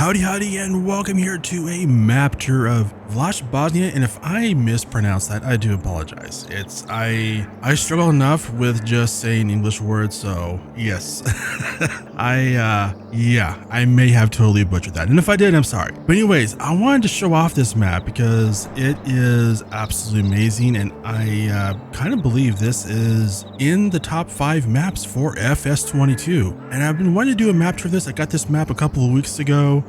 Howdy, and welcome here to a map tour of Vlashich, Bosnia. And if I mispronounce that, I do apologize. I struggle enough with just saying English words, so yes. I may have totally butchered that. And if I did, I'm sorry. But anyways, I wanted to show off this map because it is absolutely amazing. And I kind of believe this is in the top 5 maps for FS22. And I've been wanting to do a map tour of this. I got this map a couple of weeks ago.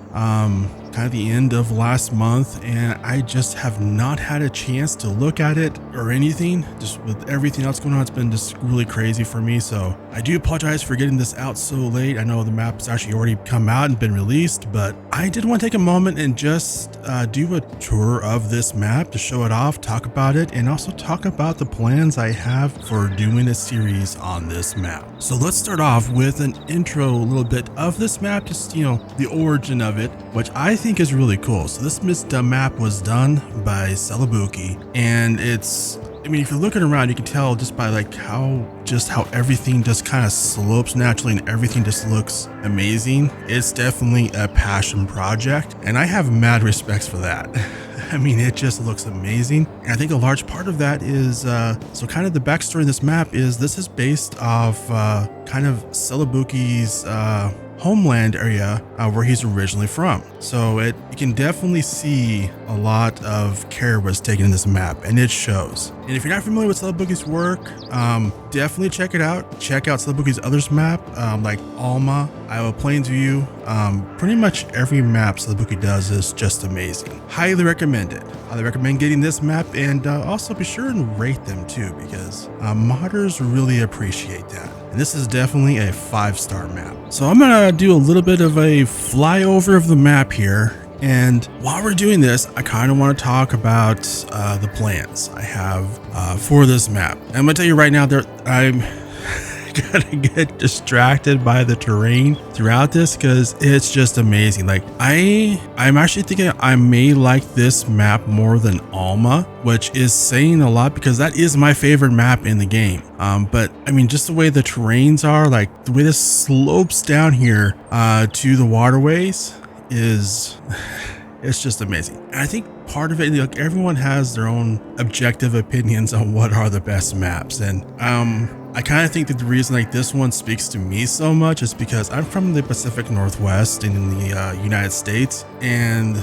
Kind of the end of last month, and I just have not had a chance to look at it or anything. Just with everything else going on, it's been just really crazy for me. So I do apologize for getting this out so late. I know the map's actually already come out and been released, but I did want to take a moment and just do a tour of this map to show it off, talk about it, and also talk about the plans I have for doing a series on this map. So let's start off with an intro, a little bit of this map, just, you know, the origin of it, which I think is really cool. So this map was done by Celobuki, and it's, I mean, if you're looking around, you can tell just by like how everything just kind of slopes naturally and everything just looks amazing. It's definitely a passion project, and I have mad respects for that. I mean, it just looks amazing. And I think a large part of that is, so kind of the backstory of this map is this is based off kind of Celobuki's homeland area where he's originally from. So you can definitely see a lot of care was taken in this map, and it shows. And if you're not familiar with Celobuki's work, definitely check it out. Check out Celobuki's others map, like Alma, Iowa Plainsview. Pretty much every map Celobuki does is just amazing. Highly recommend it. Highly recommend getting this map, and also be sure and rate them too, because modders really appreciate that. And this is definitely a 5-star map. So I'm gonna do a little bit of a flyover of the map here. And while we're doing this, I kind of want to talk about the plans I have for this map. And I'm gonna tell you right now, I'm gonna get distracted by the terrain throughout this because it's just amazing. Like I'm actually thinking I may like this map more than Alma, which is saying a lot because that is my favorite map in the game. But I mean, just the way the terrains are, like the way this slopes down here to the waterways is it's just amazing. And I think part of it, like, everyone has their own objective opinions on what are the best maps, and I kind of think that the reason like this one speaks to me so much is because I'm from the Pacific Northwest in the United States, and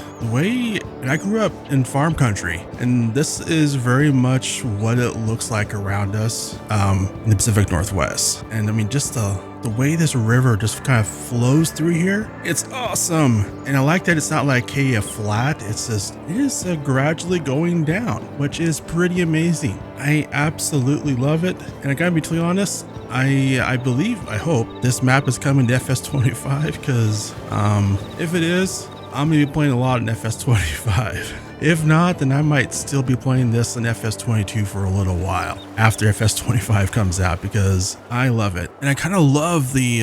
I grew up in farm country, and this is very much what it looks like around us in the Pacific Northwest. And I mean, just the way this river just kind of flows through here, it's awesome. And I like that it's not like a flat, it is gradually going down, which is pretty amazing. I absolutely love it. And I gotta be totally honest, I hope this map is coming to FS25, because if it is, I'm gonna be playing a lot in FS25. If not, then I might still be playing this in FS22 for a little while after FS25 comes out, because I love it. And I kind of love the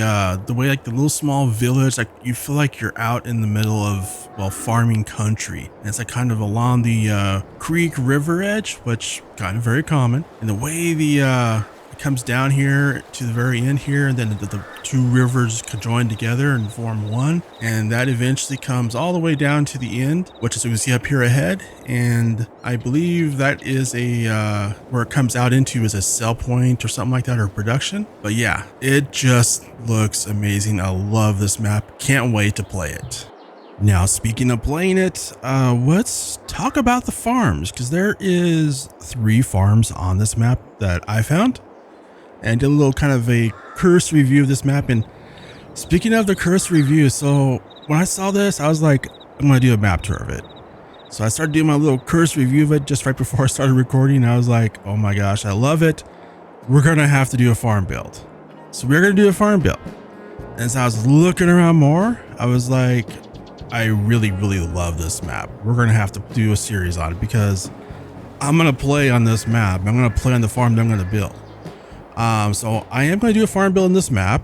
way, like, the little small village, like you feel like you're out in the middle of, well, farming country. And it's like kind of along the creek river edge, which kind of very common. And the way it comes down here to the very end here, and then the two rivers join together and form one, and that eventually comes all the way down to the end, which is what we see up here ahead. And I believe that is where it comes out into is a sell point or something like that, or production. But yeah, it just looks amazing. I love this map, can't wait to play it. Now, speaking of playing it, let's talk about the farms, because there is 3 farms on this map that I found, and did a little kind of a cursory review of this map. And speaking of the cursory review, so when I saw this, I was like, I'm gonna do a map tour of it. So I started doing my little cursory review of it just right before I started recording. I was like, oh my gosh, I love it. We're gonna have to do a farm build. So we're gonna do a farm build. And as I was looking around more, I was like, I really, really love this map. We're gonna have to do a series on it, because I'm gonna play on this map. I'm gonna play on the farm that I'm gonna build. So I am going to do a farm build in this map,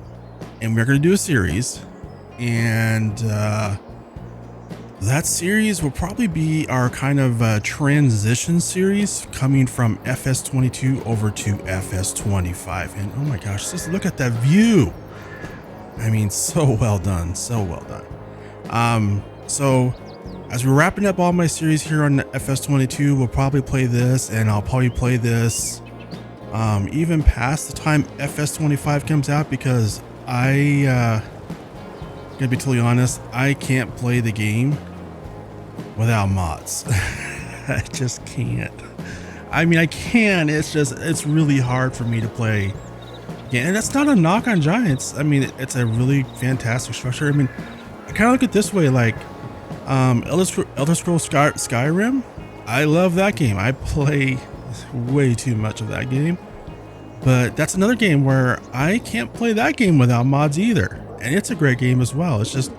and we're going to do a series, and that series will probably be our kind of transition series coming from FS22 over to FS25. And oh my gosh, just look at that view. I mean, so well done, so well done. So as we're wrapping up all my series here on FS22, we'll probably play this, and I'll probably play this even past the time FS25 comes out, because gonna be totally honest, I can't play the game without mods. I just can't. I mean, I can, it's really hard for me to play. Yeah, and that's not a knock on Giants. I mean, it's a really fantastic structure. I mean, I kind of look at it this way, like Elder Scrolls Skyrim. I love that game. I play way too much of that game, but that's another game where I can't play that game without mods either. And it's a great game as well. It's just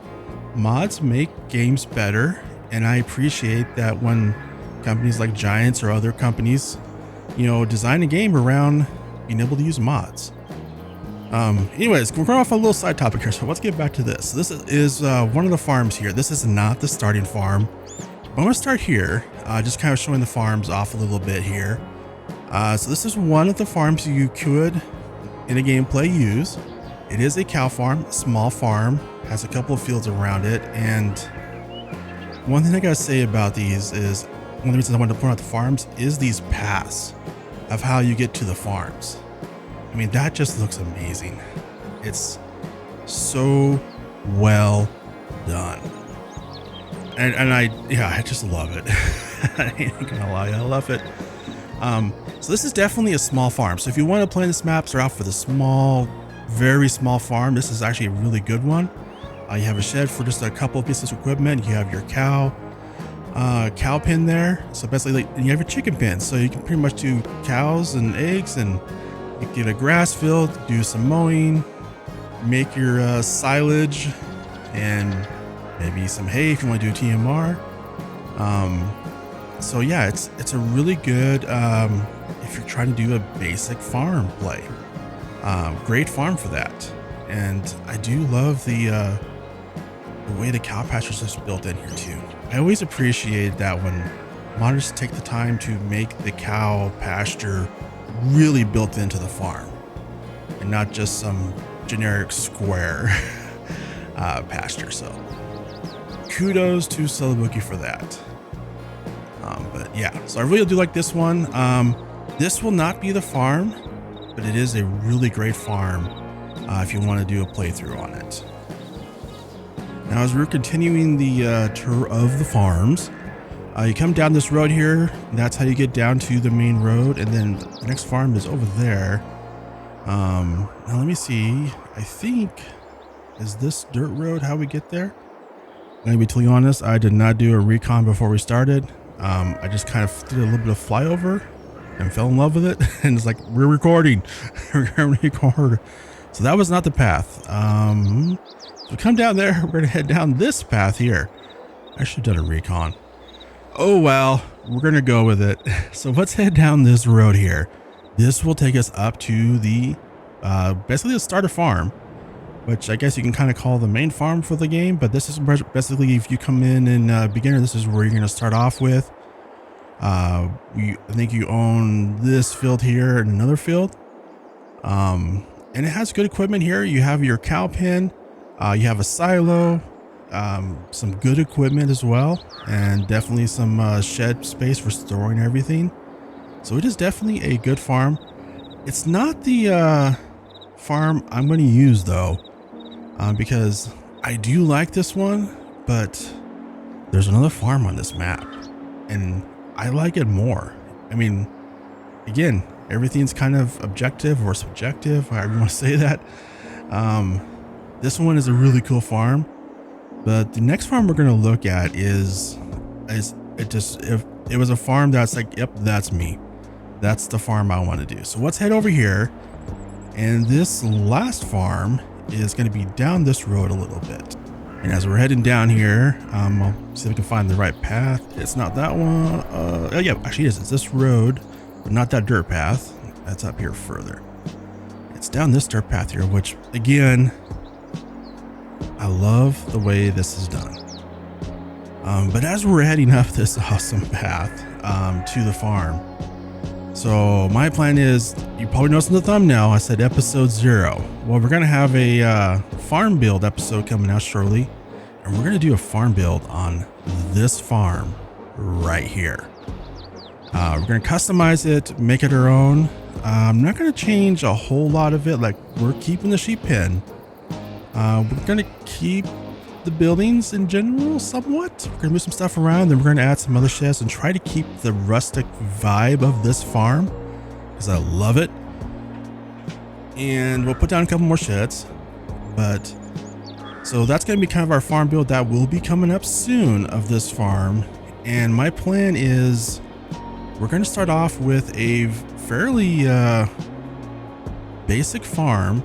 mods make games better, and I appreciate that when companies like Giants or other companies, you know, design a game around being able to use mods. Anyways, we're going off a little side topic here, so let's get back to this. This is one of the farms here. This is not the starting farm. I'm going to start here, just kind of showing the farms off a little bit here. So this is one of the farms you could, in a gameplay, use. It is a cow farm, a small farm, has a couple of fields around it, and one thing I gotta say about these is, one of the reasons I wanted to point out the farms is these paths of how you get to the farms. I mean, that just looks amazing. It's so well done. And I just love it. I ain't gonna lie, I love it. So this is definitely a small farm. So if you want to play this map, start off with a small, very small farm. This is actually a really good one. You have a shed for just a couple of pieces of equipment. You have your cow pen there. So basically, and you have your chicken pen. So you can pretty much do cows and eggs, and you get a grass field, do some mowing, make your silage, and maybe some hay if you want to do TMR. So yeah, it's a really good if you're trying to do a basic farm play. Great farm for that. And I do love the way the cow pastures is built in here too. I always appreciate that when modders take the time to make the cow pasture really built into the farm and not just some generic square pasture. So kudos to Celobuki for that. But yeah, so I really do like this one. This will not be the farm, but it is a really great farm if you want to do a playthrough on it. Now, as we're continuing the tour of the farms, you come down this road here. That's how you get down to the main road, and then the next farm is over there. Now let me see. I think, is this dirt road how we get there? I'm gonna be totally honest, I did not do a recon before we started. I just kind of did a little bit of flyover and fell in love with it, and it's like, we're recording. We're gonna record. So that was not the path. So come down there, we're gonna head down this path here. I should have done a recon. Oh well, we're gonna go with it. So let's head down this road here. This will take us up to the basically the starter farm, which I guess you can kind of call the main farm for the game. But this is basically, if you come in beginner, this is where you're gonna start off with. I think you own this field here and another field, and it has good equipment here. You have your cow pen, you have a silo, some good equipment as well, and definitely some shed space for storing everything. So it is definitely a good farm. It's not the farm I'm going to use though, because I do like this one, but there's another farm on this map and I like it more. I mean, again, everything's kind of objective or subjective, however you want to say that. This one is a really cool farm, but the next farm we're going to look at is if it was a farm that's like, yep, that's me. That's the farm I want to do. So let's head over here. And this last farm is going to be down this road a little bit. And as we're heading down here, I'll see if we can find the right path. It's not that one. Oh yeah, actually it is. It's this road, but not that dirt path. That's up here further. It's down this dirt path here, which again, I love the way this is done. But as we're heading up this awesome path to the farm, so my plan is, you probably noticed in the thumbnail, I said episode 0. Well, we're going to have a farm build episode coming out shortly. And and we're gonna do a farm build on this farm right here. We're gonna customize it, make it our own. I'm not gonna change a whole lot of it. Like, we're keeping the sheep pen. We're gonna keep the buildings in general somewhat. We're gonna move some stuff around, then we're gonna add some other sheds and try to keep the rustic vibe of this farm, because I love it. And we'll put down a couple more sheds. But so that's gonna be kind of our farm build that will be coming up soon of this farm. And my plan is we're gonna start off with a fairly basic farm.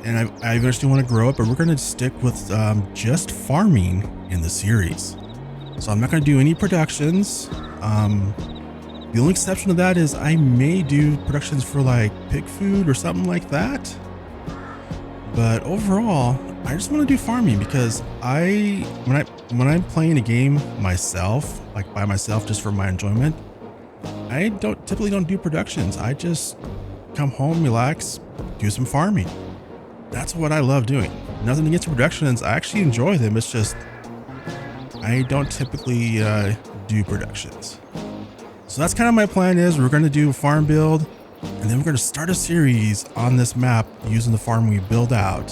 And I eventually want to grow it, but we're going to stick with just farming in the series. So I'm not going to do any productions. The only exception to that is I may do productions for like pig food or something like that. But overall, I just want to do farming because when I'm playing a game myself, like by myself, just for my enjoyment, I typically don't do productions. I just come home, relax, do some farming. That's what I love doing. Nothing against productions. I actually enjoy them. It's just, I don't typically do productions. So that's kind of my plan is we're going to do a farm build, and then we're going to start a series on this map using the farm we build out.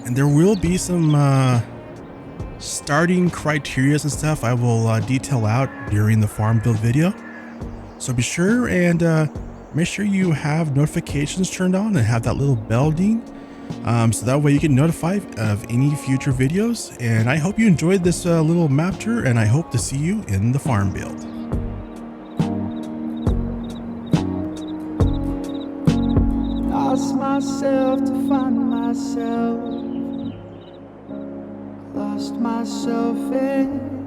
And there will be some starting criteria and stuff I will detail out during the farm build video. So be sure and make sure you have notifications turned on and have that little bell ding, so that way you get notified of any future videos. And I hope you enjoyed this little map tour, and I hope to see you in the farm build. Lost myself to find myself, lost myself in